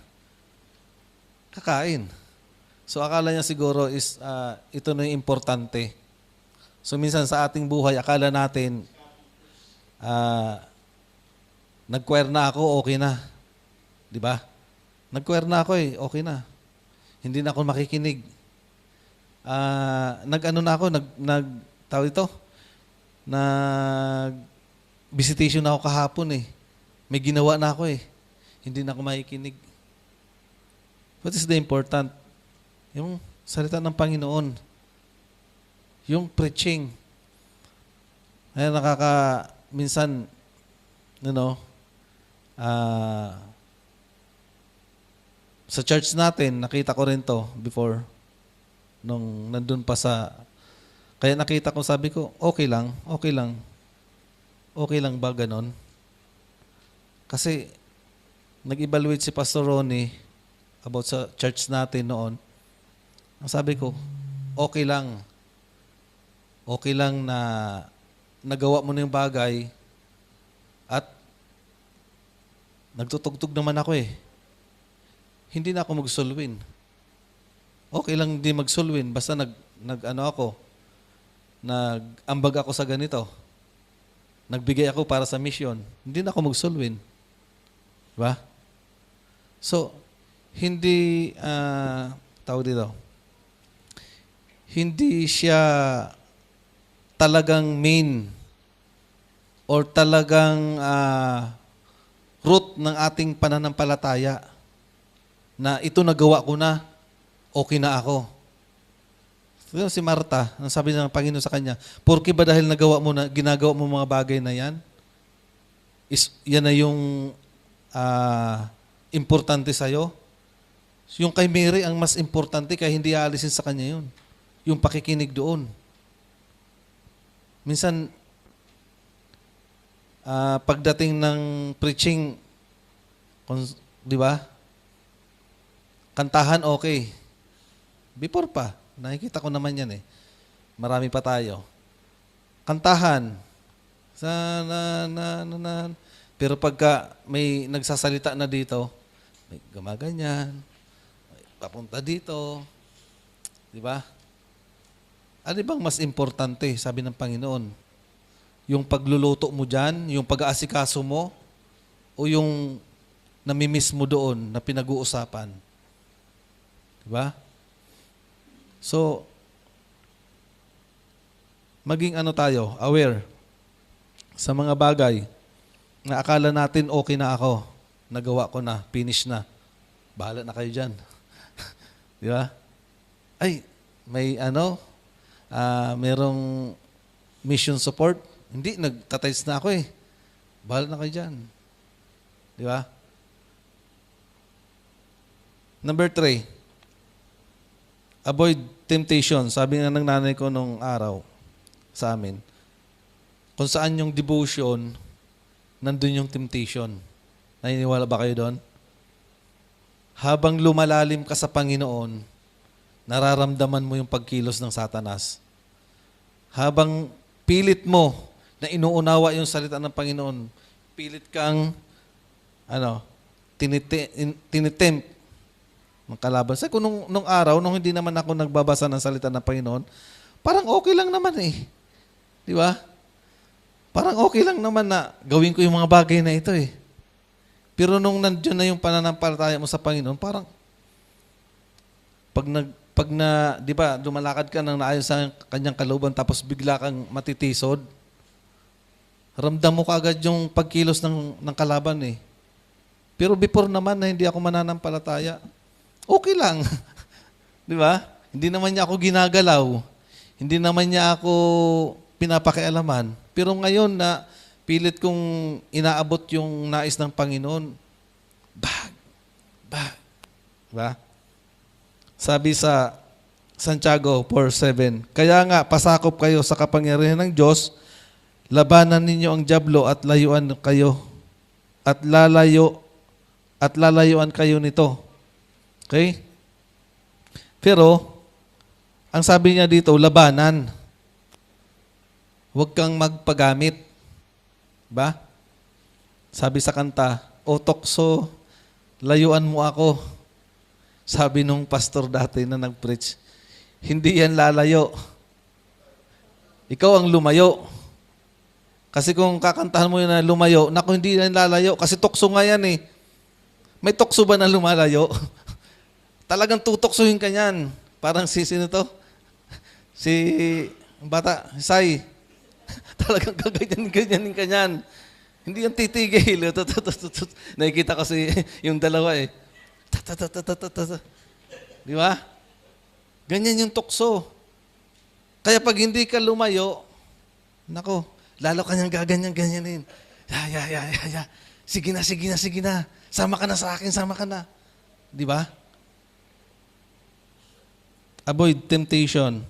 kakain. So akala niya siguro is ito na yung importante. So minsan sa ating buhay, akala natin nag-choir na ako, okay na. Di ba? Nag-choir na ako eh, okay na. Hindi na ako makikinig. Tawag ito, visitation na ako kahapon eh. May ginawa na ako eh. Hindi na ako makikinig. What is the important? Yung salita ng Panginoon. Yung preaching. Ay minsan, sa church natin, nakita ko rin to before, nung nandun pa kaya nakita ko, sabi ko, okay lang ba ganon? Kasi, nag-evaluate si Pastor Ronnie about sa church natin noon. Ang sabi ko, okay lang na nagawa mo na yung bagay at nagtutugtog naman ako eh. Hindi na ako magsulwin. Okay lang di magsulwin basta nag-ambag ako sa ganito. Nagbigay ako para sa mission. Hindi na ako magsulwin. Diba? So, hindi siya talagang main or talagang root ng ating pananampalataya na ito nagawa ko na, okay na ako. So, si Marta, ang sabi ng Panginoon sa kanya, porke ba dahil ginagawa mo mga bagay na yan, yan na yung importante sa'yo? Yung kay Mary, ang mas importante, kaya hindi aalisin sa kanya yun. Yung pakikinig doon. Minsan, pagdating ng preaching, di ba? Kantahan, okay. Before pa, nakikita ko naman yan eh. Marami pa tayo. Kantahan. Pero pagka may nagsasalita na dito, may gumaganyan, may papunta dito, di ba? Ano bang mas importante, sabi ng Panginoon? Yung pagluluto mo dyan, yung pag-aasikaso mo, o yung namimiss mo doon na pinag-uusapan? Diba? So, maging tayo, aware sa mga bagay na akala natin okay na ako, nagawa ko na, finish na. Bahala na kayo dyan. Diba? Ay, may merong mission support. Hindi, nagtatides na ako eh. Bahala na kayo dyan. Di ba? Number 3, avoid temptation. Sabi nga ng nanay ko nung araw sa amin, kung saan yung devotion, nandun yung temptation. Naniniwala ba kayo doon? Habang lumalalim ka sa Panginoon, nararamdaman mo yung pagkilos ng Satanas. habang pilit mo na inuunawa yung salita ng Panginoon, pilit kang tinitempt ng kalaban. Sa kung nung araw, nung hindi naman ako nagbabasa ng salita ng Panginoon, parang okay lang naman eh. Di ba? Parang okay lang naman na gawin ko yung mga bagay na ito eh. Pero nung nandiyan na yung pananampalataya mo sa Panginoon, parang di ba, dumalakad ka ng naayos sa kanyang kalooban tapos bigla kang matitisod, ramdam mo kaagad yung pagkilos ng kalaban eh. Pero before naman na hindi ako mananampalataya, okay lang. Di ba? Hindi naman niya ako ginagalaw. Hindi naman niya ako pinapakialaman. Pero ngayon na pilit kong inaabot yung nais ng Panginoon, diba? Sabi sa Santiago 4:7, kaya nga pasakop kayo sa kapangyarihan ng Diyos, labanan ninyo ang dyablo at layuan kayo at lalayuan kayo nito. Okay? Pero ang sabi niya dito, labanan. Huwag kang magpagamit. Ba? Sabi sa kanta, o tokso, layuan mo ako. Sabi nung pastor dati na nag-preach, hindi yan lalayo. Ikaw ang lumayo. Kasi kung kakantahan mo yun na lumayo, naku, hindi yan lalayo. Kasi tokso nga yan eh. May tokso ba na lumalayo? Talagang tutoksuhin ka yan. Parang sino to? Si bata, Sai. Talagang kaganyan-ganyanin ka yan. Hindi yan titigil. Nakikita ko yung dalawa eh. Di ba? Ganyan yung tukso. Kaya pag hindi ka lumayo, nako, lalo kanyang gaganyan-ganyanin. Ya. Sige na. Sama ka na sa akin, sama ka na. Di ba? Avoid temptation.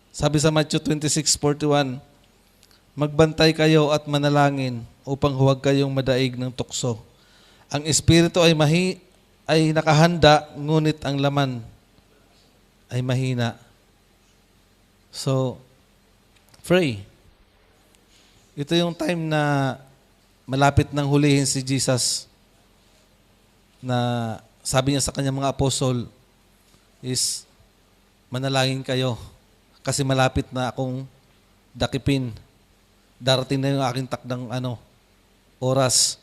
Sabi sa Matthew 26:41, magbantay kayo at manalangin upang huwag kayong madaig ng tukso. Ang espiritu ay nakahanda, ngunit ang laman ay mahina. So, pray. Ito yung time na malapit nang hulihin si Jesus, na sabi niya sa kanyang mga apostol is, manalangin kayo kasi malapit na akong dakipin. Darating na yung aking takdang oras.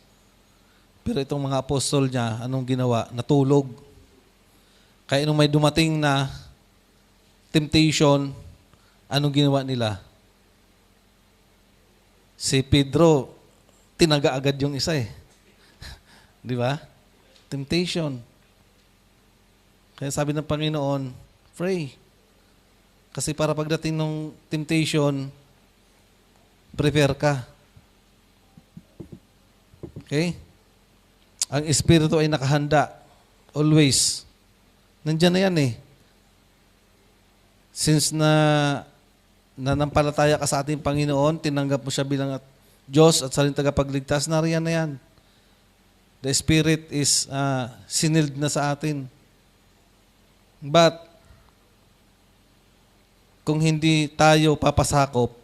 Pero itong mga apostol niya, anong ginawa? Natulog. Kaya nung may dumating na temptation, anong ginawa nila? Si Pedro, tinaga agad yung isa eh. Di ba? Temptation. Kaya sabi ng Panginoon, pray. Kasi para pagdating ng temptation, prepare ka. Okay? Ang espiritu ay nakahanda. Always. Nandiyan na yan eh. Since nanampalataya ka sa ating Panginoon, tinanggap mo siya bilang Diyos at saling tagapagligtas, nariyan na yan. The Spirit is siniled na sa atin. But, kung hindi tayo papasakop,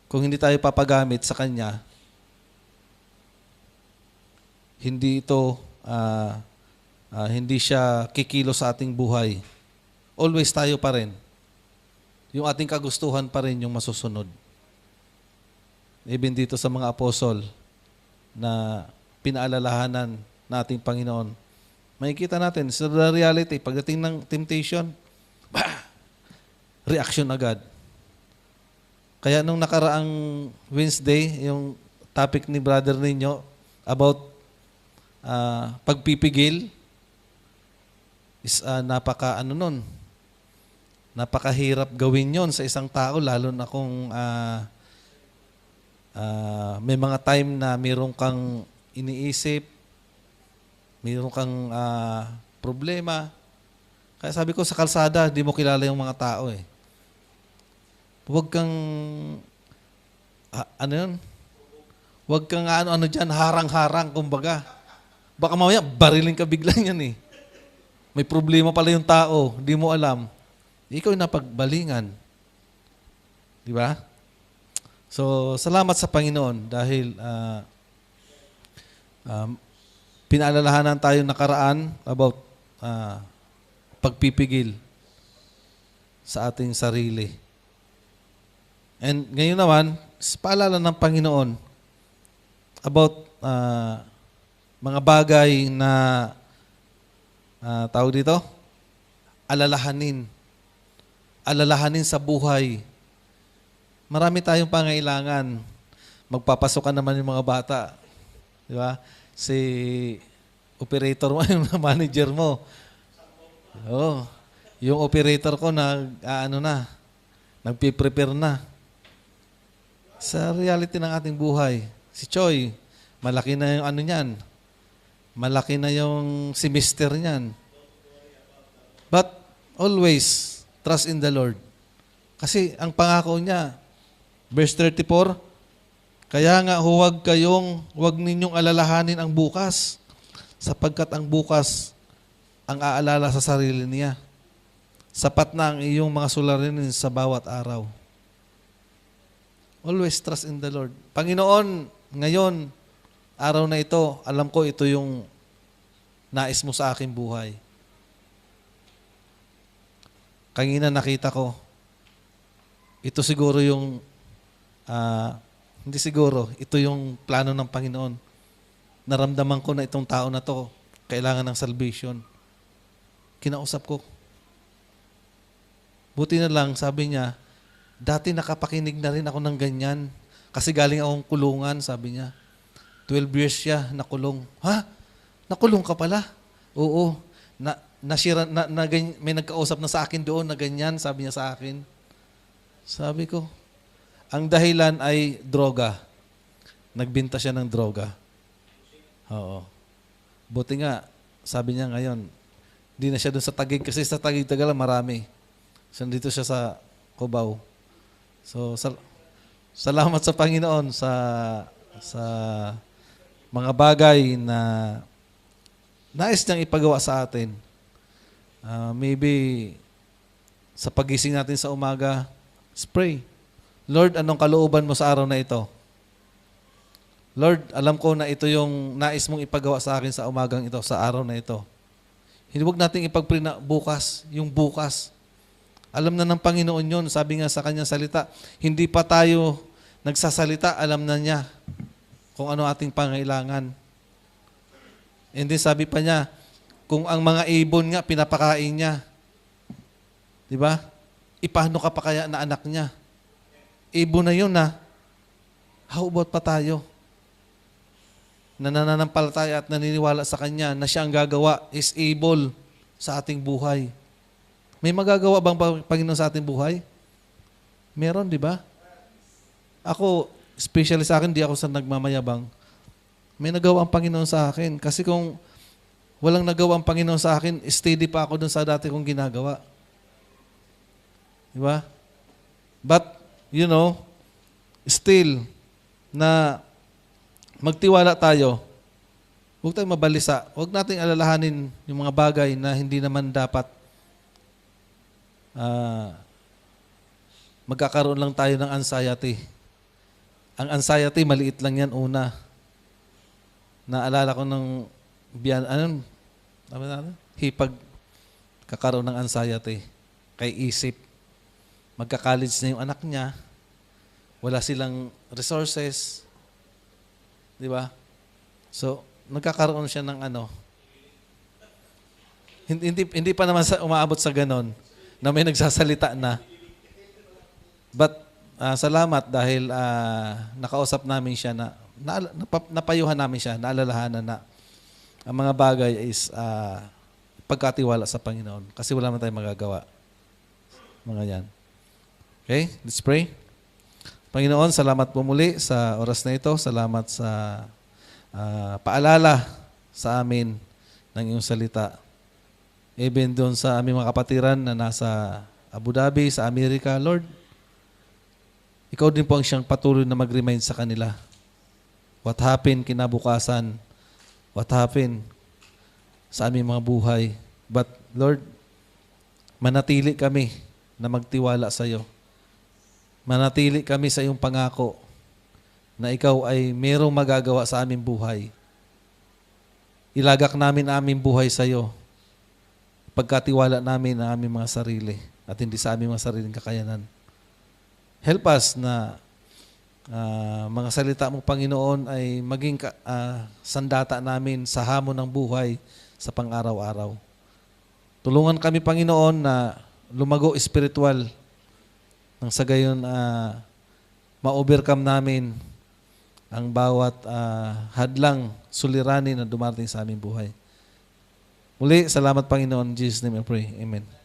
kung hindi tayo papagamit sa Kanya, hindi siya kikilo sa ating buhay. Always tayo pa rin. Yung ating kagustuhan pa rin yung masusunod. Even dito sa mga apostol na pinaalalahanan nating Panginoon, makikita natin sa reality, pagdating ng temptation, reaction agad. Kaya nung nakaraang Wednesday, yung topic ni brother ninyo about pagpipigil is napakahirap gawin yon sa isang tao, lalo na kung may mga time na mayroon kang iniisip, mayroon kang problema. Kaya sabi ko sa kalsada, di mo kilala yung mga tao eh. Huwag kang Huwag kang dyan, harang-harang, kumbaga. Baka mamaya, barilin ka bigla yan eh. May problema pala yung tao, di mo alam. Ikaw yung napagbalingan. Di ba? So, salamat sa Panginoon dahil pinaalalahanan tayo nakaraan about pagpipigil sa ating sarili. And ngayon naman, paalala ng Panginoon about mga bagay na tawag dito, alalahanin sa buhay. Marami tayong pangailangan. Magpapasok ka naman yung mga bata. Di ba? Si operator mo, yung manager mo. Oh, yung operator ko nagpiprepare na. Sa reality ng ating buhay, si Choi, malaki na yung niyan. Malaki na yung semester niyan. But always trust in the Lord. Kasi ang pangako niya, verse 34, kaya nga huwag ninyong alalahanin ang bukas, sapagkat ang bukas ang aalala sa sarili niya. Sapat na ang iyong mga suliranin sa bawat araw. Always trust in the Lord. Panginoon, ngayon, araw na ito, alam ko ito yung nais mo sa aking buhay. Kanina nakita ko, ito siguro yung, hindi siguro, ito yung plano ng Panginoon. Naramdaman ko na itong tao na to, kailangan ng salvation. Kinausap ko. Buti na lang, sabi niya, dati nakapakinig na rin ako ng ganyan. Kasi galing akong kulungan, sabi niya. 12 years siya nakulong. Ha? Nakulong ka pala? Oo. May nagkausap na sa akin doon na ganyan, sabi niya sa akin. Sabi ko, ang dahilan ay droga. Nagbinta siya ng droga. Oo. Buti nga, sabi niya ngayon, hindi na siya doon sa Taguig kasi sa Taguig Tagala marami. So, dito siya sa Cubao. So, salamat sa Panginoon sa mga bagay na nais niyang ipagawa sa atin. Maybe sa pagising natin sa umaga, pray. Lord, anong kalooban mo sa araw na ito? Lord, alam ko na ito yung nais mong ipagawa sa akin sa umagang ito, sa araw na ito. Hindi, huwag nating ipag-pray na bukas, yung bukas. Alam na ng Panginoon yun, sabi nga sa kanyang salita, hindi pa tayo nagsasalita, alam na niya kung ano ating pangailangan. And then sabi pa niya, kung ang mga ibon nga, pinapakain niya. Di ba? Ipaano ka pa kaya na anak niya? Ibon na yun na. How about pa tayo? Nananampalataya at naniniwala sa Kanya na siya ang gagawa, is able sa ating buhay. May magagawa bang Panginoon sa ating buhay? Meron, di ba? Ako, especially sa akin, di ako sa nagmamayabang. May nagawa ang Panginoon sa akin. Kasi kung walang nagawa ang Panginoon sa akin, steady pa ako dun sa dati kong ginagawa. Di ba? But, still, na magtiwala tayo, huwag tayong mabalisa. Huwag nating alalahanin yung mga bagay na hindi naman dapat magkakaroon lang tayo ng anxiety. Ang anxiety, maliit lang yan una. Naalala ko ng hipag kakaroon ng anxiety kay isip. Magka-college na yung anak niya, wala silang resources, di ba? So, nagkakaroon siya ng hindi pa naman umaabot sa ganon na may nagsasalita na. But, salamat dahil nakausap namin siya napayuhan namin siya, naalalahanan na ang mga bagay is pagkatiwala sa Panginoon. Kasi wala man tayong magagawa. Mga yan. Okay? Let's pray. Panginoon, salamat po muli sa oras na ito. Salamat sa paalala sa amin ng iyong salita. Even doon sa aming mga kapatiran na nasa Abu Dhabi, sa Amerika, Lord, ikaw din po ang siyang patuloy na mag-remind sa kanila. What happened kinabukasan? What happened sa aming mga buhay? But, Lord, manatili kami na magtiwala sa iyo. manatili kami sa iyong pangako na ikaw ay mayroong magagawa sa aming buhay. Ilagak namin ang aming buhay sa iyo. Pagkatiwala namin ang aming mga sarili at hindi sa aming mga sariling kakayanan. Help us na mga salita mo, Panginoon, ay maging sandata namin sa hamon ng buhay sa pang-araw-araw. Tulungan kami, Panginoon, na lumago espiritual nang sa gayon ma-overcome namin ang bawat hadlang, suliranin na dumarating sa aming buhay. Muli, salamat, Panginoon. In Jesus' name I pray. Amen.